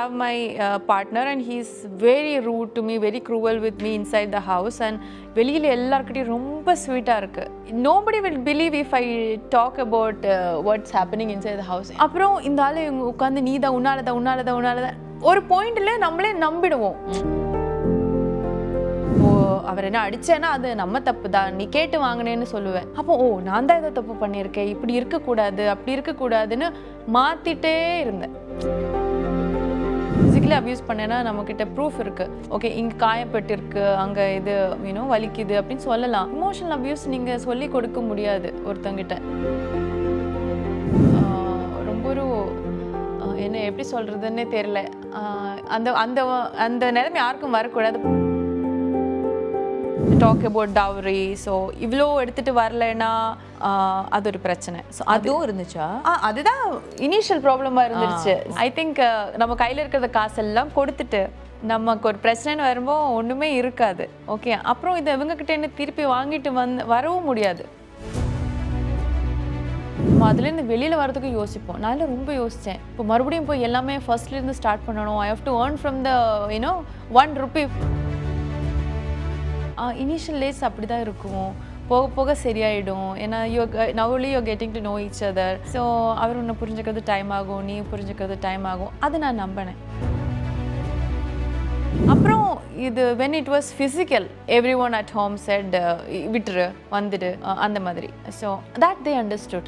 have my partner and he's very rude to me, very cruel with me inside the house, and வெளியில எல்லார்கிட்டயும் ரொம்ப ஸ்வீட்டா இருக்கு. Nobody will believe if I talk about what's happening inside the house. அப்புறம் இந்த ஆளு உட்கார்ந்து நீதான் உன்னாலதான் ஒரு பாயிண்ட்ல நம்மளே நம்பிடுவோம். அவர் என்ன அடிச்சேன்னா அது நம்ம தப்பு தான், நீ கேட்டு வாங்கினேன்னு சொல்லுவேன். அப்போ நான் தான் ஏதோ தப்பு பண்ணியிருக்கேன், இப்படி இருக்கக்கூடாது அப்படி இருக்கக்கூடாதுன்னு மாத்திட்டே இருந்தேன். ஃபிசிக்கலி அப்யூஸ் பண்ணேன்னா நம்மக்கிட்ட ப்ரூஃப் இருக்கு, ஓகே இங்கே காயப்பட்டு இருக்கு, அங்கே இது வலிக்குது அப்படின்னு சொல்லலாம். இமோஷனல் அப்யூஸ் நீங்கள் சொல்லி கொடுக்க முடியாது ஒருத்தங்கிட்ட. ரொம்ப ஒரு என்ன எப்படி சொல்றதுன்னே தெரியல. அந்த அந்த அந்த நிலைமை யாருக்கும் வரக்கூடாது. Talk about dowry. ஸோ இவ்வளோ எடுத்துகிட்டு வரலைன்னா அது ஒரு பிரச்சனை. ஸோ அதுவும் இருந்துச்சா? அதுதான் இனிஷியல் ப்ராப்ளமாக இருந்துச்சு. ஐ திங்க் நம்ம கையில் இருக்கிற காசெல்லாம் கொடுத்துட்டு நமக்கு ஒரு பிரச்சனைன்னு வரும்போது ஒன்றுமே இருக்காது. ஓகே, அப்புறம் இதை இவங்ககிட்ட திருப்பி வாங்கிட்டு வரவும் முடியாது. அதுலேருந்து வெளியில் வரதுக்கு யோசிப்போம். நான் ரொம்ப யோசித்தேன். இப்போ மறுபடியும் போய் எல்லாமே ஃபர்ஸ்ட்லேருந்து ஸ்டார்ட் பண்ணணும். I have to earn from the ₹1. Initial days அப்படி தான் இருக்கும், போக போக சரியாயிடும். ஏன்னா நவலி you getting to know each other. So அவர் உன்னை புரிஞ்சுக்கிறது டைம் ஆகும், நீ புரிஞ்சுக்கிறது டைம் ஆகும். அது நான் நம்பினேன். அப்புறம் இது when it was physical, everyone at home said விட்டுரு வந்துடு அந்த மாதிரி. So that they understood.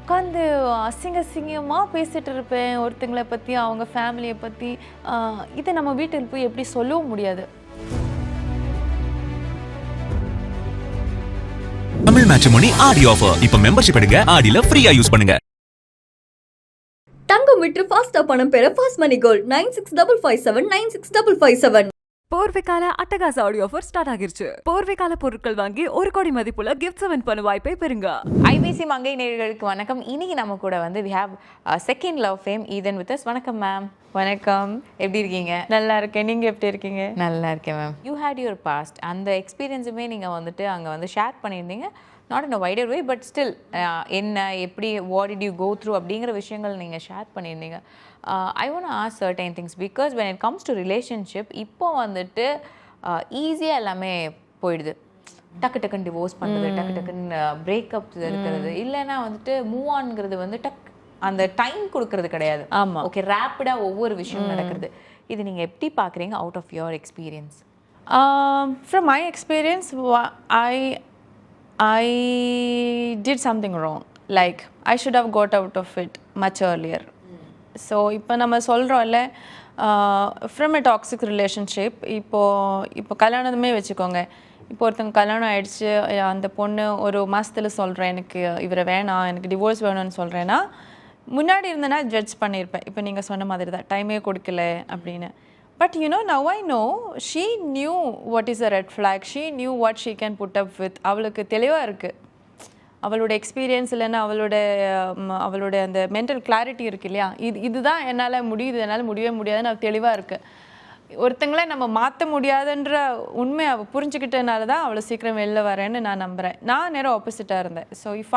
உட்காந்து அசிங்கமாக பேசிகிட்டு இருப்பேன் ஒருத்தங்களை பற்றி, அவங்க ஃபேமிலியை பற்றி. இதை நம்ம வீட்டில் போய் எப்படி சொல்லவும் முடியாது. தமிழ் மேட்ரிமோனி ஆடி ஆஃபர். இப்ப மெம்பர்ஷிப் எடுங்க, ஆடில ஃப்ரீயா யூஸ் பண்ணுங்க. தங்கம் விற்று ஃபாஸ்டா பணம் பெற ஃபாஸ்ட் மணி கோல்ட் 9655796557. போர்வைக்கால அட்டகாச ஆடியோ ஆஃபர் ஸ்டார்ட் ஆகிருச்சு. போர்வைக்கால பொருட்கள் வாங்கி 1 கோடி மதிப்புள்ள கிஃப்ட்ஸ் வின் பண்ண வாய்ப்பை பெறுங்க. ஐபிசி மங்கை நேயர்களுக்கு வணக்கம். இன்னைக்கு நம்ம கூட வந்து we have second love fame Ethan with us. வணக்கம் மேம். வணக்கம், எப்படி இருக்கீங்க? நல்லா இருக்கேன், நீங்க எப்படி இருக்கீங்க? நல்லா இருக்கேன் ma'am. You had your past, அந்த எக்ஸ்பீரியன்ஸுமே நீங்க வந்துட்டு அங்கே வந்து ஷேர் பண்ணியிருந்தீங்க. Not in a wider way, but still என்ன எப்படி what did you go through அப்படிங்கிற விஷயங்கள் நீங்கள் ஷேர் பண்ணியிருந்தீங்க. I want to ask certain things because when it comes to relationship, இப்போ வந்துட்டு ஈஸியாக எல்லாமே போயிடுது. டக்கு டக்குன்னு டிவோர்ஸ் பண்ணுறது, டக்கு டக்குன்னு பிரேக்கப்ஸ் இருக்கிறது, இல்லைன்னா வந்துட்டு மூவ் ஆன்ங்கிறது வந்து அந்த டைம் கொடுக்கறது கிடையாது. ஆமாம், ஓகே, ரேப்பிடாக ஒவ்வொரு விஷயம் நடக்கிறது. இது நீங்கள் எப்படி பார்க்குறீங்க out of your experience? From my experience, I did something wrong. Like I should have got out of it much earlier. So இப்போ நம்ம சொல்கிறோம்ல, ஃப்ரம் எ டாக்ஸிக் ரிலேஷன்ஷிப். இப்போ கல்யாணமே வச்சுக்கோங்க. இப்போ ஒருத்தங்க கல்யாணம் ஆகிடுச்சு, அந்த பொண்ணு ஒரு மாதத்தில் சொல்கிறேன் எனக்கு இவரை வேணாம், எனக்கு டிவோர்ஸ் வேணும்னு சொல்கிறேன்னா, முன்னாடி இருந்தேன்னா ஜட்ஜ் பண்ணியிருப்பேன். இப்போ நீங்கள் சொன்ன மாதிரி தான், டைமே கொடுக்கல அப்படின்னு. But now I know she knew what is a red flag. She knew what she can put up with. அவளுக்கு தெளிவாக இருக்குது. அவளோட எக்ஸ்பீரியன்ஸ் இல்லைன்னா அவளோட அந்த மென்டல் கிளாரிட்டி இருக்குது இல்லையா, இதுதான் என்னால் முடியுது, என்னால் முடியவே முடியாதுன்னு அவள் தெளிவாக இருக்குது. ஒருத்தங்கள நம்ம மாற்ற முடியாதுன்ற உண்மை அவள் புரிஞ்சுக்கிட்டனால தான் அவ்வளோ சீக்கிரம் வெளில வரேன்னு நான் நம்புகிறேன். நான் நேரம் ஆப்போசிட்டாக இருந்தேன். So if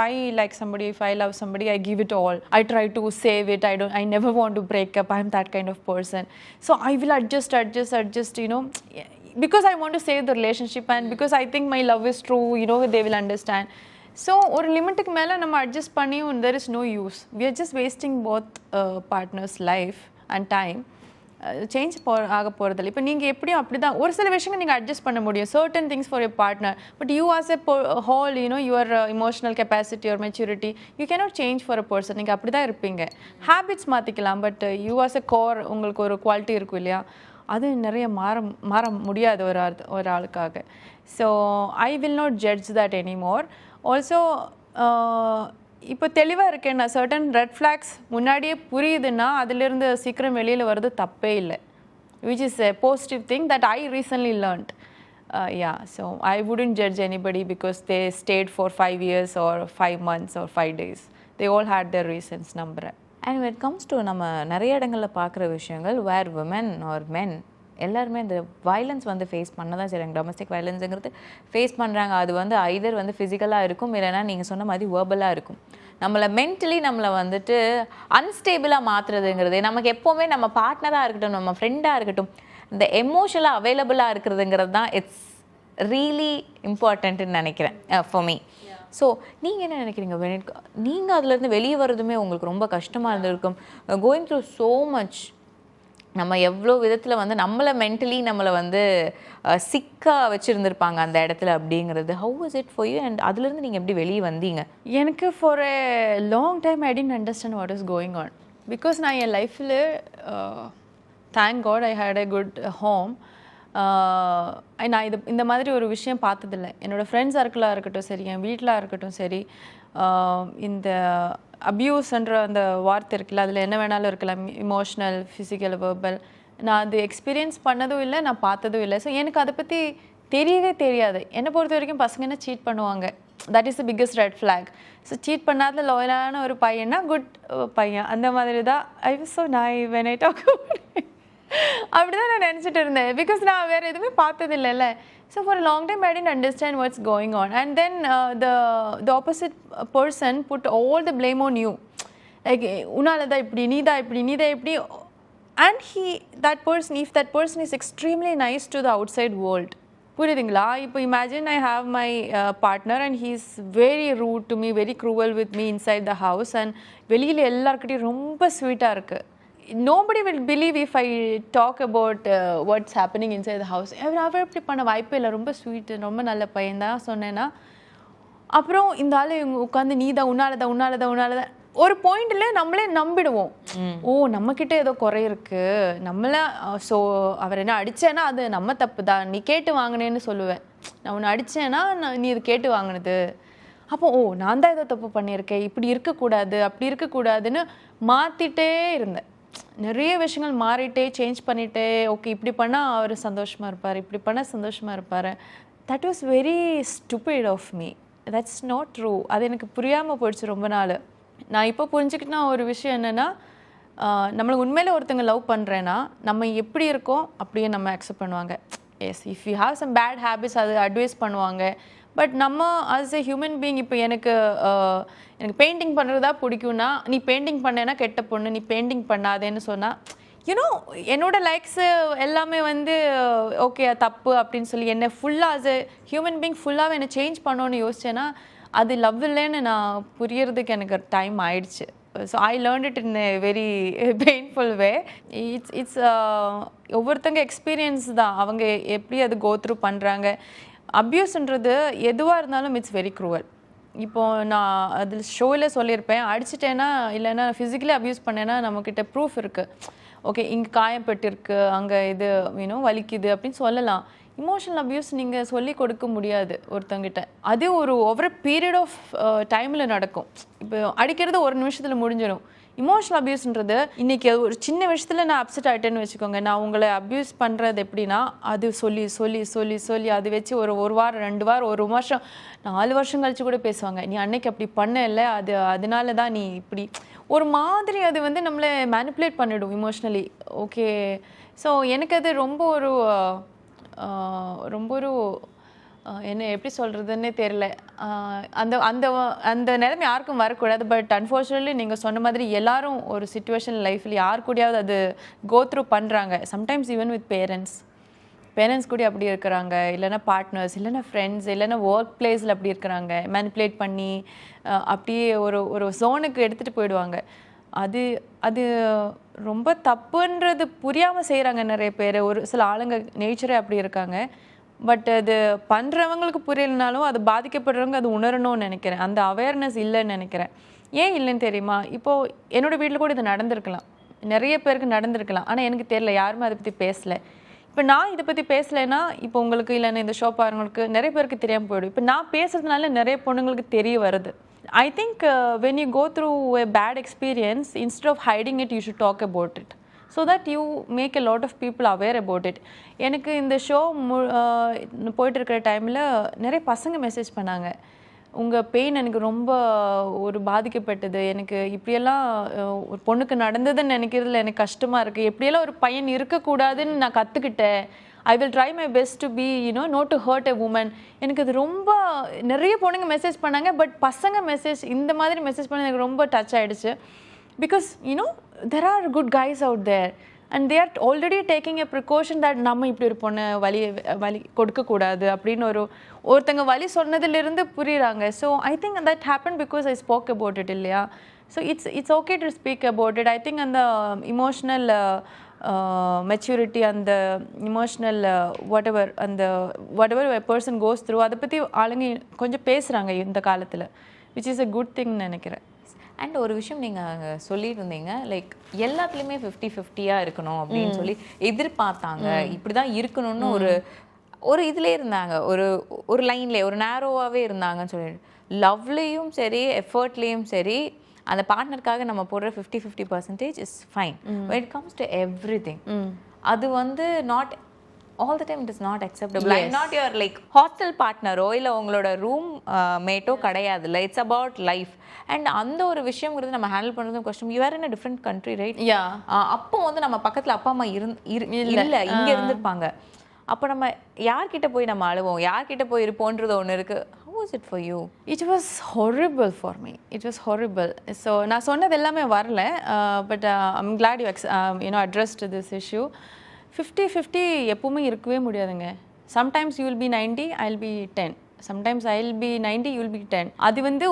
I like somebody, if I love somebody, I give it all. I try to save it. I never want to break up. I'm that kind of person. So I will adjust, because I want to save the relationship and because I think my love is true, they will understand. So ஒரு லிமிட்டுக்கு மேலே நம்ம adjust பண்ணியும் there is no use. We are just wasting both partners' life and time. Change ஆக போகிறதில்ல. இப்போ நீங்கள் எப்படியும் அப்படி தான் ஒரு சில விஷயங்கள் நீங்கள் அட்ஜஸ்ட் பண்ண முடியும், certain things for your partner. But you as a whole, your emotional capacity, your maturity, you cannot change for a person. நீங்கள் அப்படி தான் இருப்பீங்க. ஹேபிட்ஸ் மாற்றிக்கலாம், but you as a core, உங்களுக்கு ஒரு குவாலிட்டி இருக்கும் இல்லையா, அது நிறைய மாற முடியாது ஒரு ஆளுக்காக. So I will not judge that anymore. Also இப்போ தெளிவாக இருக்கேன், நான் சர்டன் ரெட் ஃப்ளாக்ஸ் முன்னாடியே புரியுதுன்னா அதிலிருந்து சீக்கிரம் வெளியில் வர்றது தப்பே இல்லை, which is a positive thing that I recently learnt. So I wouldn't judge anybody because they stayed for 5 years or 5 months or 5 days. They all had their reasons, நம்புகிறேன். And when it comes to நம்ம நிறைய இடங்களில் பார்க்குற விஷயங்கள், where women or men எல்லாருமே இந்த violence வந்து face பண்ண தான் செய்கிறாங்க. டொமஸ்டிக் வயலன்ஸுங்கிறது ஃபேஸ் பண்ணுறாங்க. அது வந்து ஐதர் வந்து ஃபிசிக்கலாக இருக்கும், இல்லைனா நீங்கள் சொன்ன மாதிரி வேர்பலாக இருக்கும். நம்மளை மென்டலி நம்மளை வந்துட்டு அன்ஸ்டேபிளாக மாற்றுறதுங்கிறது நமக்கு எப்போவுமே நம்ம பார்ட்னராக இருக்கட்டும் நம்ம ஃப்ரெண்டாக இருக்கட்டும் இந்த எமோஷனலாக அவைலபிளாக இருக்கிறதுங்கிறது தான் இட்ஸ் ரியலி இம்பார்ட்டன்ட்னு நினைக்கிறேன் ஃபார் மீ. ஸோ நீங்கள் என்ன நினைக்கிறீங்க நீங்கள் அதுலேருந்து வெளியே வர்றதுமே உங்களுக்கு ரொம்ப கஷ்டமாக இருந்திருக்கும், கோயிங் த்ரூ ஸோ மச், நம்ம எவ்வளோ விதத்தில் வந்து நம்மளை மென்டலி நம்மளை வந்து சிக்காக வச்சுருந்துருப்பாங்க அந்த இடத்துல அப்படிங்கிறது. How was it for you and அதுலேருந்து நீங்கள் எப்படி வெளியே வந்தீங்க? எனக்கு for a long time I didn't understand what is going on. Because நான் என் லைஃப்பில் thank God I had a good home. நான் இந்த மாதிரி ஒரு விஷயம் பார்த்ததில்லை. என்னோடய ஃப்ரெண்ட்ஸ் சர்க்கிளாக இருக்கட்டும் சரி, என் வீட்டில் இருக்கட்டும் சரி, இந்த அப்யூஸ்ன்ற அந்த வார்த்தை இருக்குல்ல, அதில் என்ன வேணாலும் இருக்கலாம், இமோஷ்னல், ஃபிசிக்கல், வெர்பல். நான் அது எக்ஸ்பீரியன்ஸ் பண்ணதும் இல்லை, நான் பார்த்ததும் இல்லை. ஸோ எனக்கு அதை பற்றி தெரியவே தெரியாது. என்னை பொறுத்த வரைக்கும் பசங்க என்ன சீட் பண்ணுவாங்க, that is the biggest red flag. So cheat பண்ணாத லாயலான ஒரு பையனா குட் பையன், அந்த மாதிரி தான். I was so naive when I talk அப்படிதான் நான் நினச்சிட்டு இருந்தேன். பிகாஸ் நான் வேறு எதுவுமே பார்த்தது இல்லைல்ல. So for a long time I didn't understand what's going on. And then the opposite person put all the blame on you. Like உன்னால தான் இப்படி, நீ தான் இப்படி. And that person is extremely nice to the outside world. புரியுதுங்களா? இப்போ imagine I have my partner and he is very rude to me, very cruel with me inside the house. And வெளியில் எல்லாருக்கிட்டையும் ரொம்ப ஸ்வீட்டாக இருக்குது. Nobody will believe if I talk about what's happening inside the house. அவர் எப்படி பண்ண வாய்ப்பே இல்லை, ரொம்ப ஸ்வீட்டு, ரொம்ப நல்ல பையன் தான் சொன்னேன்னா. அப்புறம் இந்த ஆள் உட்காந்து நீ தான் உன்னாலதான் ஒரு பாயிண்ட்ல நம்மளே நம்பிடுவோம். ஓ நம்மக்கிட்ட ஏதோ குறை இருக்கு, நம்மள ஸோ அவர் என்ன அடிச்சேன்னா அது நம்ம தப்பு தான், நீ கேட்டு வாங்கினேன்னு சொல்லுவேன். நான் உன்னை அடித்தேன்னா நீ இது கேட்டு வாங்கினது. அப்போ ஓ நான் தான் ஏதோ தப்பு பண்ணியிருக்கேன், இப்படி இருக்கக்கூடாது அப்படி இருக்கக்கூடாதுன்னு மாற்றிட்டே இருந்தேன். நிறைய விஷயங்கள் மாறிட்டே சேஞ்ச் பண்ணிட்டே, ஓகே இப்படி பண்ணால் அவர் சந்தோஷமாக இருப்பார், இப்படி பண்ணால் சந்தோஷமாக இருப்பார். That was very stupid of me. That's not true. அது எனக்கு புரியாமல் போயிடுச்சு ரொம்ப நாள். நான் இப்போ புரிஞ்சுக்கிட்டா ஒரு விஷயம் என்னென்னா, நம்மளை உண்மையில ஒருத்தங்க லவ் பண்ணுறேன்னா நம்ம எப்படி இருக்கோம் அப்படியே நம்ம அக்செப்ட் பண்ணுவாங்க. Yes, if you have some bad habits அது அட்வைஸ் பண்ணுவாங்க. பட் நம்ம ஆஸ் எ ஹியூமன் பீயிங், இப்போ எனக்கு பெயிண்டிங் பண்ணுறதா பிடிக்கும்னா நீ பெயிண்டிங் பண்ணேன்னா கெட்ட பொண்ணு, நீ பெயிண்டிங் பண்ணாதேன்னு சொன்னால் யூனோ என்னோடய லைக்ஸு எல்லாமே வந்து ஓகே தப்பு அப்படின்னு சொல்லி என்னை ஃபுல்லாக ஆஸ் எ ஹியூமன் பீயிங் ஃபுல்லாகவே என்னை சேஞ்ச் பண்ணோன்னு யோசிச்சேன்னா அது லவ் இல்லைன்னு நான் புரியறதுக்கு எனக்கு டைம் ஆயிடுச்சு. So I learn it in a very painful way. It's ஒவ்வொருத்தங்க எக்ஸ்பீரியன்ஸ் தான், அவங்க எப்படி அது கோ த்ரூ பண்ணுறாங்க. அப்யூஸ்ன்றது எதுவாக இருந்தாலும் இட்ஸ் வெரி க்ரூவல். இப்போது நான் அதில் ஷோவில் சொல்லியிருப்பேன், அடிச்சிட்டேன்னா இல்லைன்னா ஃபிசிக்கலி அப்யூஸ் பண்ணேன்னா நம்மக்கிட்ட ப்ரூஃப் இருக்குது. ஓகே இங்கே காயப்பட்டிருக்கு, அங்கே இது வலிக்குது அப்படின்னு சொல்லலாம். இமோஷனல் அப்யூஸ் நீங்கள் சொல்லி கொடுக்க முடியாது ஒருத்தங்கிட்ட. அது ஒரு ஓவர் பீரியட் ஆஃப் டைமில் நடக்கும். இப்போ அடிக்கிறது ஒரு நிமிஷத்தில் முடிஞ்சிடும். இமோஷனல் அப்யூஸ்ன்றது இன்றைக்கி ஒரு சின்ன விஷயத்தில் நான் அப்செட் ஆகிட்டேன்னு வச்சுக்கோங்க, நான் உங்களை அப்யூஸ் பண்ணுறது எப்படின்னா அது சொல்லி சொல்லி சொல்லி சொல்லி அது வச்சு ஒரு வாரம் 2 வாரம் 1 வருஷம் 4 வருஷம் கழிச்சு கூட பேசுவாங்க. நீ அன்னைக்கு அப்படி பண்ண இல்லை, அதனால தான் நீ இப்படி ஒரு மாதிரி அது வந்து நம்மளை மேனிப்புலேட் பண்ணிவிடும் இமோஷ்னலி. ஓகே ஸோ எனக்கு அது ரொம்ப ஒரு என்ன எப்படி சொல்கிறதுன்னே தெரியல. அந்த அந்த அந்த நிலைமை யாருக்கும் வரக்கூடாது. பட் அன்ஃபார்ச்சுனேட்லி நீங்கள் சொன்ன மாதிரி எல்லாரும் ஒரு சுச்சுவேஷன் லைஃப்பில் யார் கூடயாவது அது கோ த்ரூ பண்ணுறாங்க. சம்டைம்ஸ் ஈவன் வித் பேரண்ட்ஸ் கூட அப்படி இருக்கிறாங்க, இல்லைனா பார்ட்னர்ஸ், இல்லைனா ஃப்ரெண்ட்ஸ், இல்லைனா ஒர்க் பிளேஸில் அப்படி இருக்கிறாங்க. மேனிப்புலேட் பண்ணி அப்படியே ஒரு ஜோனுக்கு எடுத்துகிட்டு போயிடுவாங்க. அது ரொம்ப தப்புன்றது புரியாமல் செய்கிறாங்க நிறைய பேர். ஒரு சில ஆளுங்க நேச்சரே அப்படி இருக்காங்க. பட் அது பண்ணுறவங்களுக்கு புரியலைனாலும் அது பாதிக்கப்படுறவங்க அது உணரணும்னு நினைக்கிறேன். அந்த அவேர்னஸ் இல்லைன்னு நினைக்கிறேன். ஏன் இல்லைன்னு தெரியுமா? இப்போது என்னோடய வீட்டில் கூட இது நடந்திருக்கலாம், நிறைய பேருக்கு நடந்திருக்கலாம். ஆனால் எனக்கு தெரியல, யாருமே அதை பற்றி பேசலை. இப்போ நான் இதை பற்றி பேசலைன்னா இப்போ உங்களுக்கு இல்லைன்னா இந்த ஷோ பாருங்களுக்கு நிறைய பேருக்கு தெரியாமல் போயிடும். இப்போ நான் பேசுறதுனால நிறைய பொண்ணுங்களுக்கு தெரிய வருது. I think when you go through a bad experience, instead of hiding it, you should talk about it. So that you make a lot of people aware about it. எனக்கு இந்த ஷோ போயிட்டு இருக்கிற டைமில் நிறைய பசங்க மெசேஜ் பண்ணாங்க, உங்கள் pain எனக்கு ரொம்ப ஒரு பாதிக்கப்பட்டது, எனக்கு இப்படியெல்லாம் ஒரு பொண்ணுக்கு நடந்ததுன்னு நினைக்கிறதுல எனக்கு கஷ்டமாக இருக்குது, எப்படியெல்லாம் ஒரு பையன் இருக்கக்கூடாதுன்னு நான் கற்றுக்கிட்டேன், I will try my best to be not to hurt a woman. எனக்கு அது ரொம்ப நிறைய பொண்ணுங்க மெசேஜ் பண்ணாங்க, பட் பசங்க மெசேஜ் இந்த மாதிரி மெசேஜ் பண்ண எனக்கு ரொம்ப டச் ஆகிடுச்சு. Because there are good guys out there and they are already taking a precaution that நம்ம இப்படி ஒரு பொண்ணு வலி கொடுக்கக்கூடாது அப்படின்னு ஒருத்தங்க வலி சொன்னதிலிருந்து புரியுறாங்க. So I think that happened because I spoke about it இல்லையா. So it's okay to speak about it. I think அந்த emotional maturity and the emotional whatever a person goes through அதை பற்றி ஆளுங்க கொஞ்சம் பேசுகிறாங்க இந்த காலத்தில், which is a good thing நினைக்கிறேன். அண்ட் ஒரு விஷயம் நீங்கள் சொல்லியிருந்தீங்க, லைக் எல்லாத்துலேயுமே 50-50 இருக்கணும் அப்படின்னு சொல்லி எதிர்பார்த்தாங்க, இப்படி தான் இருக்கணும்னு ஒரு இதுலேயே இருந்தாங்க, ஒரு லைன்லேயே ஒரு நேரோவாகவே இருந்தாங்கன்னு சொல்லிட்டு. லவ்லேயும் சரி எஃபர்ட்லேயும் சரி அந்த பார்ட்னருக்காக நம்ம போடுற 50-50% is fine. when it comes to everything அது வந்து not all the time it is not acceptable. I'm not your like hostel partner ஓ இல்லை உங்களோட ரூம் மேட்டோ கிடையாது இல்லை, இட்ஸ் அபவுட் லைஃப். அண்ட் அந்த ஒரு விஷயங்கிறது நம்ம ஹேண்டில் பண்ணுறது கஷ்டம். You are in a different country right. அப்போ வந்து நம்ம பக்கத்தில் அப்பா அம்மா இல்லை இங்கே இருந்திருப்பாங்க. அப்போ நம்ம யார்கிட்ட போய் நம்ம அழுவோம், யார்கிட்ட போய் இருப்போன்றது ஒன்று இருக்குது. How was it for you? It was horrible for me. It was horrible. So நான் சொன்னது எல்லாமே வரல, but I'm glad you addressed this issue. 50-50 எப்பவுமே இருக்கவே முடியாதுங்க. Sometimes you will be 90, I'll be 10. Sometimes I'll be 90, you'll be 10. அது வந்து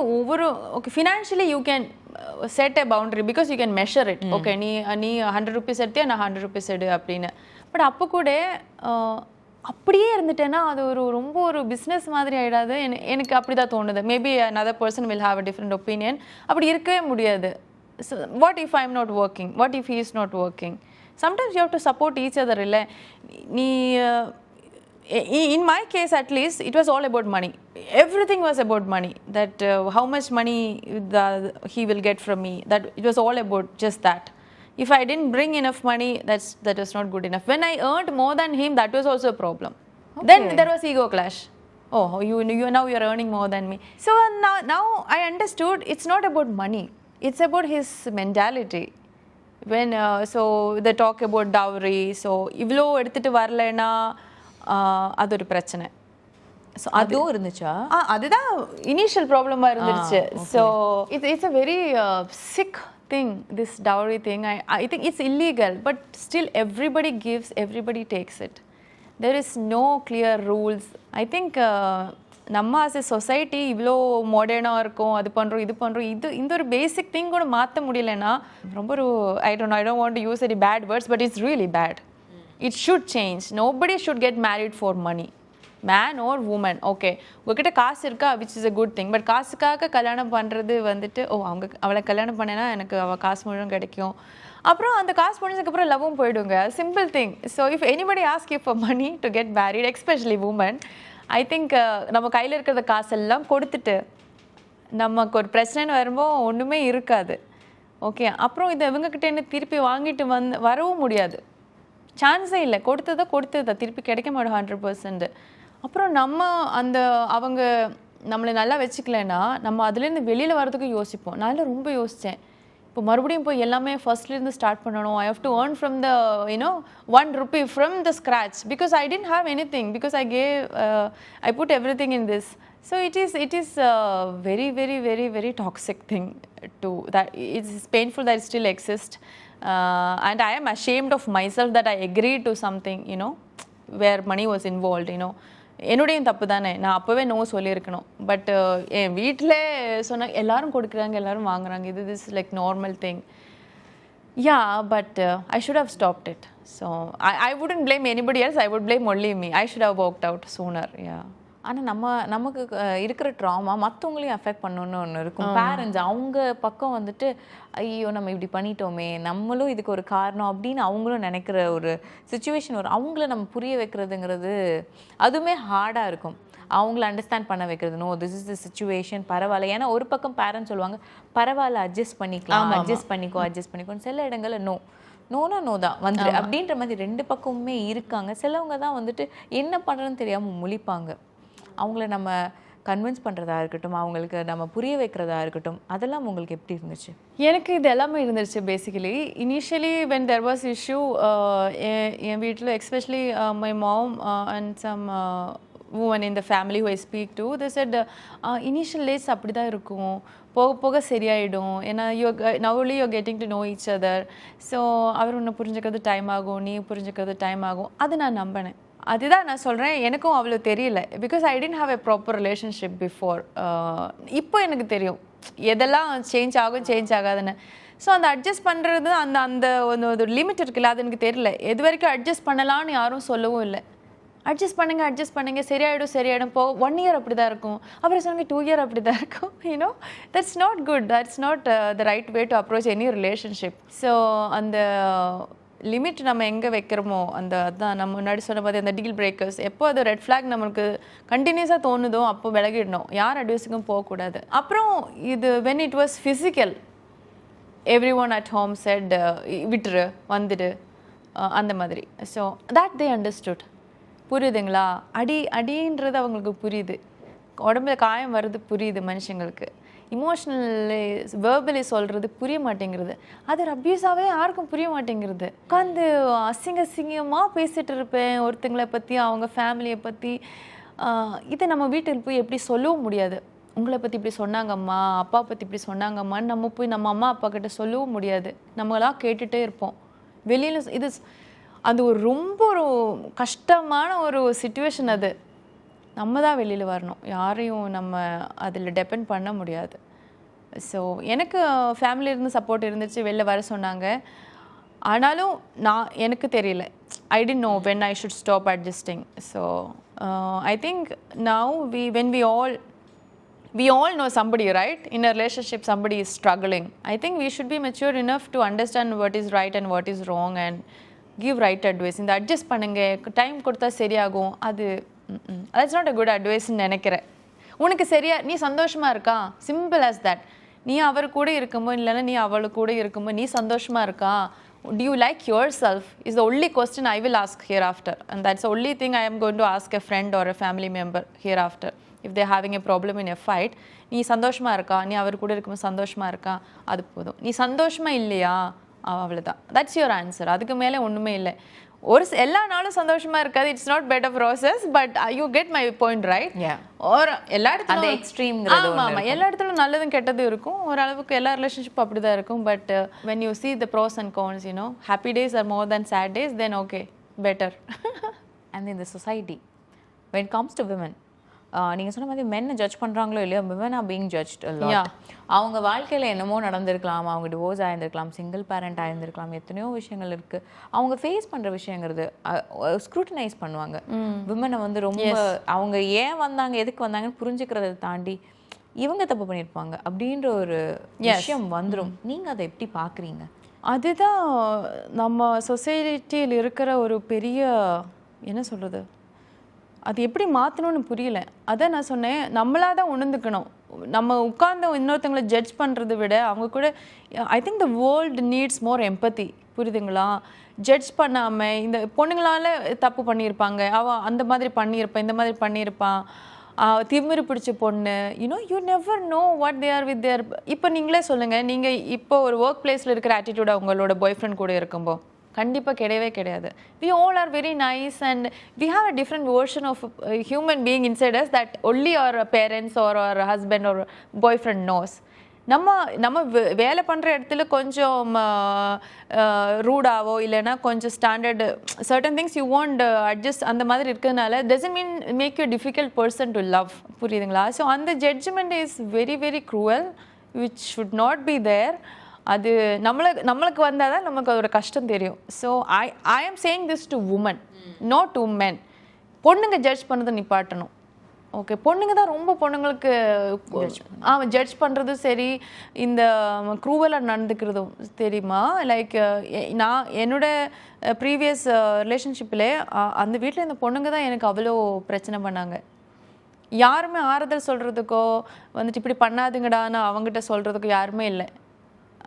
okay, financially you can set a boundary because you can measure it. Okay, நீ 100 rupees எடுத்தியா, நான் 100 rupees எடு அப்படின்னு. But அப்போ கூட அப்படியே இருந்துட்டேன்னா அது ரொம்ப ஒரு பிஸ்னஸ் மாதிரி ஆகிடாது. எனக்கு அப்படி தான் தோணுது. Maybe another person will have a different opinion. அப்படி இருக்கவே முடியாது. So what if I'm not working? What if he is not working? Sometimes you have to support each other. இல்லை நீ in my case at least it was all about money. Everything was about money, that how much money he will get from me, that it was all about just that. If I didn't bring enough money, that was not good enough. When I earned more than him, that was also a problem. Okay. Then there was ego clash. Oh, you now you're earning more than me. So now I understood it's not about money, it's about his mentality. When so they talk about dowry, so இவ்வளோ எடுத்துட்டு வரலைன்னா அது ஒரு பிரச்சனை. So அதுவும் இருந்துச்சா? அதுதான் initial ப்ராப்ளமாக இருந்துச்சு. So it's a very sick thing, this dowry thing. I think it's illegal, but still everybody gives, everybody takes it. There is no clear rules. I think நம்ம as a society இவ்வளோ மாடர்னாக இருக்கும், அது பண்ணுறோம் இது பண்ணுறோம், இந்த ஒரு பேசிக் திங் கூட மாற்ற முடியலைன்னா ரொம்ப I don't want to use any bad words, but it's really bad. It should change. Nobody should get married for money, man or woman. Okay, உங்ககிட்ட காசு இருக்கா, which is a good thing, but காசுக்காக கல்யாணம் பண்ணுறது வந்துட்டு அவளை கல்யாணம் பண்ணேன்னா எனக்கு அவள் காசு முழுவதும் கிடைக்கும், அப்புறம் அந்த காசு முடிஞ்சதுக்கப்புறம் லவ்வும் போயிடுங்க. Simple thing. So if anybody ask you for money to get married, especially woman, I think நம்ம கையில் இருக்கிற காசெல்லாம் கொடுத்துட்டு நமக்கு ஒரு பிரச்சனைன்னு வரும்போது ஒன்றுமே இருக்காது. ஓகே, அப்புறம் இதை இவங்ககிட்ட திருப்பி வாங்கிட்டு வரவும் முடியாது, சான்ஸே இல்லை. கொடுத்ததை திருப்பி கிடைக்க மாட்டோம் 100%. அப்புறம் நம்ம அவங்க நம்மளை நல்லா வச்சுக்கலைன்னா நம்ம அதுலேருந்து வெளியில் வரதுக்கு யோசிப்போம். நான் ரொம்ப யோசித்தேன், இப்போ மறுபடியும் போய் எல்லாமே ஃபர்ஸ்ட்லேருந்து ஸ்டார்ட் பண்ணணும். I have to earn from the 1 rupee from the scratch, because I didn't have anything, because I put everything in this. So it is very, very, very, very toxic thing to that. It's painful that it still exists. And I am ashamed of myself that I agreed to something, where money was involved. என்னுடைய தப்பு தானே, நான் அப்போவே no சொல்லியிருக்கணும். But என் வீட்டில் சொன்னால் எல்லாரும் கொடுக்குறாங்க, எல்லாரும் வாங்குறாங்க, this is like normal thing. Yeah, but I should have stopped it. So I wouldn't blame anybody else, I would blame only me. I should have walked out sooner. Yeah. ஆனால் நமக்கு இருக்கிற drama மற்றவங்களையும் affect பண்ணணுன்னு ஒன்று இருக்கும். Parents அவங்க பக்கம் வந்துட்டு ஐயோ நம்ம இப்படி பண்ணிட்டோமே, நம்மளும் இதுக்கு ஒரு காரணம் அப்படின்னு அவங்களும் நினைக்கிற ஒரு சுச்சுவேஷன் வரும். அவங்கள நம்ம புரிய வைக்கிறதுங்கிறது அதுவுமே ஹார்டாக இருக்கும். அவங்கள அண்டர்ஸ்டாண்ட் பண்ண வைக்கிறது, no this is the situation, பரவாயில்ல. ஏன்னா ஒரு பக்கம் பேரண்ட்ஸ் சொல்லுவாங்க பரவாயில்ல அட்ஜஸ்ட் பண்ணிக்கலாம், அட்ஜஸ்ட் பண்ணிக்கோன்னு. சில இடங்களில் நோ தான் வந்துடு அப்படின்ற மாதிரி ரெண்டு பக்கமுமே இருக்காங்க. சிலவங்க தான் வந்துட்டு என்ன பண்ணுறதுன்னு தெரியாமல் முழிப்பாங்க. அவங்கள நம்ம கன்வின்ஸ் பண்ணுறதா இருக்கட்டும், அவங்களுக்கு நம்ம புரிய வைக்கிறதா இருக்கட்டும், அதெல்லாம் உங்களுக்கு எப்படி இருந்துச்சு? எனக்கு இது எல்லாமே இருந்துருச்சு basically. Initially when there was issue என் வீட்டில் especially my mom and some women in the family who I speak to, they said initial days அப்படி தான் இருக்கும், போக போக சரியாயிடும், ஏன்னா now only you're getting to know each other, so அவர் உன்னை புரிஞ்சுக்கிறது டைம் ஆகும், நீ புரிஞ்சுக்கிறது டைம் ஆகும். அது நான் நம்பினேன். அதுதான் நான் சொல்கிறேன், எனக்கும் அவ்வளோ தெரியல, because I didn't have a proper relationship before. இப்போ எனக்கு தெரியும் எதெல்லாம் சேஞ்ச் ஆகும் சேஞ்ச் ஆகாதுன்னு. ஸோ அந்த அட்ஜஸ்ட் பண்ணுறது அந்த அந்த ஒரு லிமிட் இருக்குல்ல, அது எனக்கு தெரியல. எது வரைக்கும் அட்ஜஸ்ட் பண்ணலான்னு யாரும் சொல்லவும் இல்லை. அட்ஜஸ்ட் பண்ணுங்க சரியாயிடும் போ 1 year அப்படி தான் இருக்கும், அப்புறம் சொன்னாங்க 2 year அப்படி தான் இருக்கும். You know that's not good, that's not the right way to approach any relationship. So அந்த லிமிட் நம்ம எங்கே வைக்கிறோமோ அந்த அதுதான் நம்ம முன்னாடி சொன்ன மாதிரி அந்த டீல் பிரேக்கர்ஸ், எப்போ அது ரெட் ஃப்ளாக் நம்மளுக்கு கண்டினியூஸாக தோணுதோ அப்போ விலகிடணும், யார் அட்வைஸுக்கும் போகக்கூடாது. அப்புறம் இது when it was physical, every one at home set விட்டுரு வந்துடு அந்த மாதிரி. So that they understood. புரியுதுங்களா? அடின்றது அவங்களுக்கு புரியுது, உடம்புல காயம் வர்றது புரியுது மனுஷங்களுக்கு, இமோஷ்னலி வேர்பலி சொல்கிறது புரிய மாட்டேங்கிறது. அது ஒரு அப்யூஸாகவே யாருக்கும் புரிய மாட்டேங்கிறது. உட்காந்து அசிங்கமாக பேசிகிட்டு இருப்பேன் ஒருத்தங்களை பற்றி, அவங்க ஃபேமிலியை பற்றி. இதை நம்ம வீட்டில் போய் எப்படி சொல்லவும் முடியாது. உங்களை பற்றி இப்படி சொன்னாங்கம்மா, அப்பா பற்றி இப்படி சொன்னாங்கம்மான்னு நம்ம போய் நம்ம அம்மா அப்பா கிட்ட சொல்லவும் முடியாது. நம்மளாம் கேட்டுகிட்டே இருப்போம். வெளியில் இது அது ஒரு ரொம்ப ஒரு கஷ்டமான ஒரு சிச்சுவேஷன். அது நம்ம தான் வெளியில் வரணும், யாரையும் நம்ம அதில் டெபெண்ட் பண்ண முடியாது. ஸோ எனக்கு ஃபேமிலியிலேருந்து சப்போர்ட் இருந்துச்சு, வெளில வர சொன்னாங்க. ஆனாலும் எனக்கு தெரியல, I didn't know when I should stop adjusting. So I think now when we all know somebody, right? In a relationship somebody is struggling. I think we should be mature enough to understand what is right and what is wrong and give right advice. இந்த adjust பண்ணுங்க, time கொடுத்தா சரியாகும், that's not a good advice ன்னு நினைக்கிறேன். உனக்கு சரியா நீ சந்தோஷமா இருக்கா, சிம்பிள் as that. நீ அவர் கூட இருக்கும்போது இல்லைன்னா நீ அவளு கூட இருக்கும்போது நீ சந்தோஷமா இருக்கா, do you like yourself is the only question I will ask hereafter, and that's the only thing I am going to ask a friend or a family member hereafter if they're having a problem in a fight. நீ சந்தோஷமா இருக்கா, நீ அவர் கூட இருக்கும்போது சந்தோஷமா இருக்கா, அது போதும். நீ சந்தோஷமா இல்லையா, அவ்வளோதான், தட்ஸ் யுவர் ஆன்சர். அதுக்கு மேலே ஒன்றுமே இல்லை. எல்லா நாளும் சந்தோஷமா இருக்காது, it's not bed of process, but you get my point right. ஒரு எல்லா இடத்துல எக்ஸ்ட்ரீம், ஆமாம், எல்லா இடத்துலையும் நல்லதும் கெட்டதும் இருக்கும். ஓரளவுக்கு எல்லா ரிலேஷன்ஷிப் அப்படி தான் இருக்கும். But when you see the pros and cons, you know, happy days are more than sad days, then okay, better. And in the society, when it comes to women, நீங்கள் சொன்ன மாதிரி மென்னை ஜட்ஜ் பண்ணுறாங்களோ இல்லையோ, women are being judged a lot. அவங்க வாழ்க்கையில் என்னமோ நடந்திருக்கலாம், அவங்க டிவோர்ஸ் ஆயிருந்திருக்கலாம், சிங்கிள் பேரண்ட் ஆயிருந்திருக்கலாம், எத்தனையோ விஷயங்கள் இருக்குது. அவங்க ஃபேஸ் பண்ணுற விஷயங்கிறது ஸ்க்ரூட்டனைஸ் பண்ணுவாங்க. விமனை வந்து ரொம்ப அவங்க ஏன் வந்தாங்க, எதுக்கு வந்தாங்கன்னு புரிஞ்சுக்கிறத தாண்டி இவங்க தப்பு பண்ணியிருப்பாங்க அப்படின்ற ஒரு விஷயம் வந்துடும். நீங்கள் அதை எப்படி பார்க்குறீங்க? அதுதான் நம்ம சொசைட்டியில் இருக்கிற ஒரு பெரிய, என்ன சொல்கிறது, அது எப்படி மாற்றணும்னு புரியல. அதான் நான் சொன்னேன், நம்மளாக தான் உணர்ந்துக்கணும். நம்ம உட்கார்ந்து இன்னொருத்தவங்களை ஜட்ஜ் பண்ணுறதை விட அவங்க கூட, I think the world needs more empathy. புரியுதுங்களா? ஜட்ஜ் பண்ணாமல், இந்த பொண்ணுங்களால தப்பு பண்ணியிருப்பாங்க, அவள் அந்த மாதிரி பண்ணியிருப்பான், இந்த மாதிரி பண்ணியிருப்பான், திமிரு பிடிச்ச பொண்ணு, you know you never know what they are with their. இப்போ நீங்களே சொல்லுங்கள், நீங்கள் இப்போ ஒரு ஒர்க் பிளேஸில் இருக்கிற ஆட்டிடியூட் அவங்களோட பாய் ஃப்ரெண்ட் கூட இருக்கும்போது கண்டிப்பாக கிடையவே கிடையாது. We all are very nice and we have a different version of a human being inside us that only our parents or our husband or boyfriend knows. நம்ம வேலை பண்ணுற இடத்துல கொஞ்சம் ரூடாவோ இல்லைன்னா கொஞ்சம் standard certain things you want adjust அந்த மாதிரி இருக்கிறதுனால doesn't mean make you a difficult person to love. புரியுதுங்களா? ஸோ அந்த judgement is very very cruel which should not be there. அது நம்மளுக்கு வந்தால் தான் நமக்கு அதோட கஷ்டம் தெரியும். So I am saying this to woman, not to men. பொண்ணுங்க ஜட்ஜ் பண்ணதை நிப்பாட்டணும். ஓகே, பொண்ணுங்க தான் ரொம்ப பொண்ணுங்களுக்கு ஜட்ஜ் பண்ணுறதும் சரி, இந்த க்ரூவலாக நடந்துக்கிறதும் தெரியுமா. லைக் நான் என்னோட ப்ரீவியஸ் ரிலேஷன்ஷிப்பில் அந்த வீட்டில் இந்த பொண்ணுங்க தான் எனக்கு அவ்வளோ பிரச்சனை பண்ணாங்க. யாருமே ஆறுதல் சொல்கிறதுக்கோ வந்துட்டு இப்படி பண்ணாதுங்கடான்னு அவங்ககிட்ட சொல்கிறதுக்கோ யாருமே இல்லை.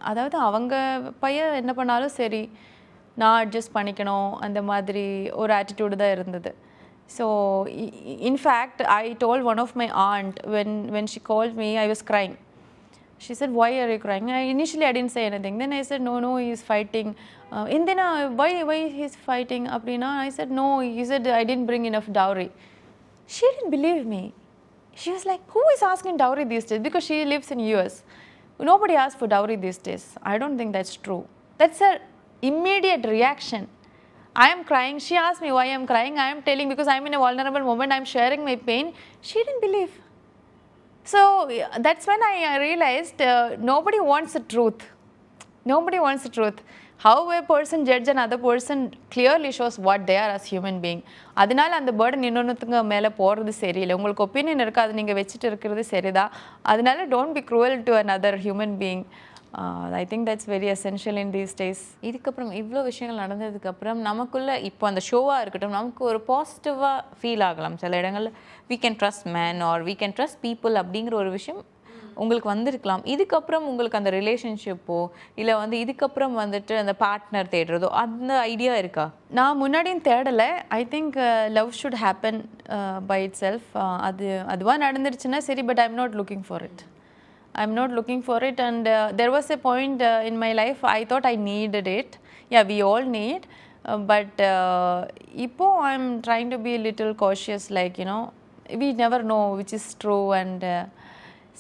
அதாவது அவங்க பையன் என்ன பண்ணாலும் சரி நான் அட்ஜஸ்ட் பண்ணிக்கணும், அந்த மாதிரி ஒரு ஆட்டிடியூடு தான் இருந்தது. So in fact, I told one of my aunt when she called me, I was crying. She said, "Why are you crying?" Initially, I didn't say anything. Then I said, "No, he's fighting." Indina, why he's fighting? Aprina, I said, "No, he said I didn't bring enough dowry." She didn't believe me. She was like, "Who is asking dowry these days?" Because she lives in US. Nobody asks for dowry these days. I don't think that's true. That's her immediate reaction. I am crying. She asked me why I am crying. I am telling because I am in a vulnerable moment. I am sharing my pain. She didn't believe. So that's when I realized nobody wants the truth. Nobody wants the truth. How a person judge another person clearly shows what they are as human being. அதனால அந்த burden இன்னொன்றுத்துங்க மேலே போகிறது சரியில்லை. உங்களுக்கு opinion இருக்குது, அது நீங்கள் வச்சுட்டு இருக்கிறது சரிதான். அதனால don't be cruel to another human being. I think that's very essential in these days. இதுக்கப்புறம் இவ்வளோ விஷயங்கள் நடந்ததுக்கப்புறம் நமக்குள்ள இப்போ அந்த ஷோவாக இருக்கட்டும், நமக்கு ஒரு பாசிட்டிவாக ஃபீல் ஆகலாம். சில இடங்களில் we can trust men or we can trust people அப்படிங்கிற ஒரு விஷயம் உங்களுக்கு வந்திருக்கலாம். இதுக்கப்புறம் உங்களுக்கு அந்த ரிலேஷன்ஷிப்போ இல்லை வந்து இதுக்கப்புறம் வந்துட்டு அந்த பார்ட்னர் தேடுறதோ அந்த ஐடியா இருக்கா? நான் முன்னாடியும் தேடலை. I think love should happen by itself. அதுவாக நடந்துருச்சுன்னா சரி, but I am not looking for it. I'm not looking for it, and there was a point in my life I thought I needed it. Yeah, we all need, but ipo I'm trying to be a little cautious, like, you know, we never know which is true, and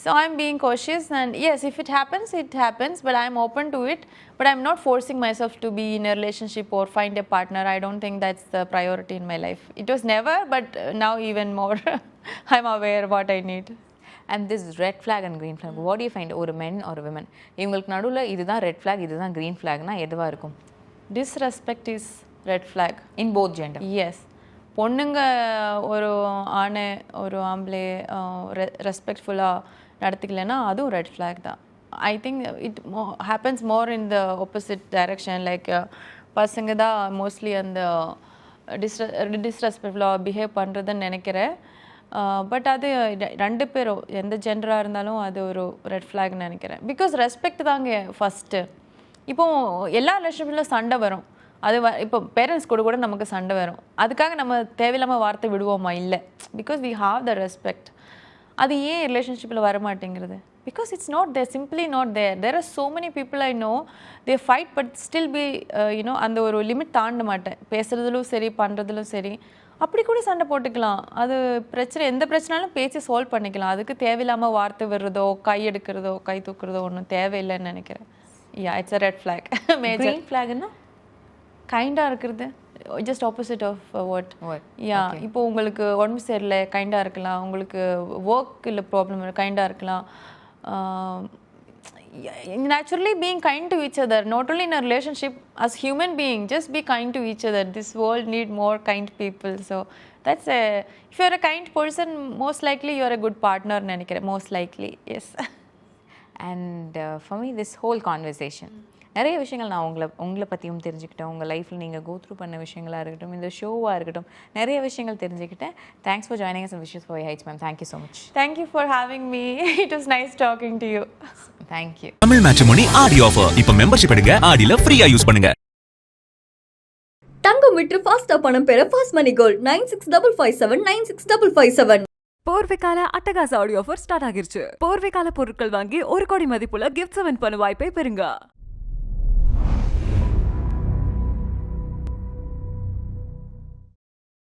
so I'm being cautious. And yes, if it happens, but I'm open to it, but I'm not forcing myself to be in a relationship or find a partner. I don't think that's the priority in my life. It was never, but now even more I'm aware what I need. And this red flag and green flag, what you find ஒரு men ஒரு women இவங்களுக்கு நடுவில் இதுதான் red flag இதுதான் green ஃப்ளாக்னா எதுவாக இருக்கும்? Disrespect is red flag in both gender. yes. பொண்ணுங்க ஒரு ஆணை ஒரு ஆம்பளை ரெஸ்பெக்ட்ஃபுல்லாக நடத்திக்கலைன்னா அதுவும் ரெட் ஃப்ளாக் தான். I think it happens more in the opposite direction. Like பசங்க தான் மோஸ்ட்லி அந்த டிஸ்ரெஸ்பெக்ட்ஃபுல்லாக பிஹேவ் பண்ணுறதுன்னு நினைக்கிறேன். பட் அது ரெண்டு பேரும் எந்த ஜெண்டராக இருந்தாலும் அது ஒரு ரெட் ஃப்ளாக்னு நினைக்கிறேன். பிகாஸ் ரெஸ்பெக்ட் தாங்க ஃபஸ்ட்டு. இப்போது எல்லா ரிலேஷன்ஷிப்லையும் சண்டை வரும். அது இப்போ பேரண்ட்ஸ் கூட நமக்கு சண்டை வரும். அதுக்காக நம்ம தேவையில்லாமல் வார்த்தை விடுவோமா? இல்லை. Because we have the respect. அது ஏன் ரிலேஷன்ஷிப்பில் வர மாட்டேங்கிறது? Because it's not there, simply not there. There are so many people I know they fight but still be you know அந்த ஒரு லிமிட் தாண்ட மாட்டேன். பேசுகிறதுலும் சரி பண்ணுறதுலும் சரி அப்படி கூட சண்டை போட்டுக்கலாம். அது பிரச்சனை, எந்த பிரச்சனாலும் பேசி சால்வ் பண்ணிக்கலாம். அதுக்கு தேவையில்லாமல் வார்த்தை விடுறதோ கை எடுக்கிறதோ கை தூக்குறதோ ஒன்றும் தேவையில்லைன்னு நினைக்கிறேன். Yeah, it's a red flag. Major ஃப்ளாக்னா கைண்டாக இருக்கிறது just opposite of what. Yeah, இப்போ உங்களுக்கு உடம்பு சரியில்லை கைண்டாக இருக்கலாம், உங்களுக்கு ஒர்க்கில் ப்ராப்ளம் கைண்டாக இருக்கலாம். Naturally being kind to each other, not only in a relationship, as human being, just be kind to each other. This world need more kind people. So that's if you're a kind person, most likely you're a good partner நினைக்கிறேன். most likely, yes. and for me this whole conversation நிறைய விஷயங்கள் நான் உங்களை பற்றியும் தெரிஞ்சுக்கிட்டேன். உங்கள் லைஃப்பில் நீங்கள் கோ த்ரூ பண்ண விஷயங்களாக இருக்கட்டும், இந்த ஷோவாக இருக்கட்டும், நிறைய விஷயங்கள் தெரிஞ்சுக்கிட்டேன். Thanks for joining us and wishes for your heights ma'am. Thank you so much. Thank you for having me. It was nice talking to you. Thank you. Tamil matrimony Aadi offer. இப்ப மெம்பர்ஷிப் எடுங்க, ஆடில ஃப்ரீயா யூஸ் பண்ணுங்க. தங்கம் விற்று ஃபாஸ்டா பணம் பெற ஃபாஸ்ட் மணி gold 9655796557. போர்வைக்கால அட்டகாச audio offer start ஆகிருச்சு. போர்வைக்கால பொருட்கள் வாங்கி 1 கோடி மதிப்புள்ள கிஃப்ட்ஸ் வின் பண்ண வாய்ப்பை பெறுங்க.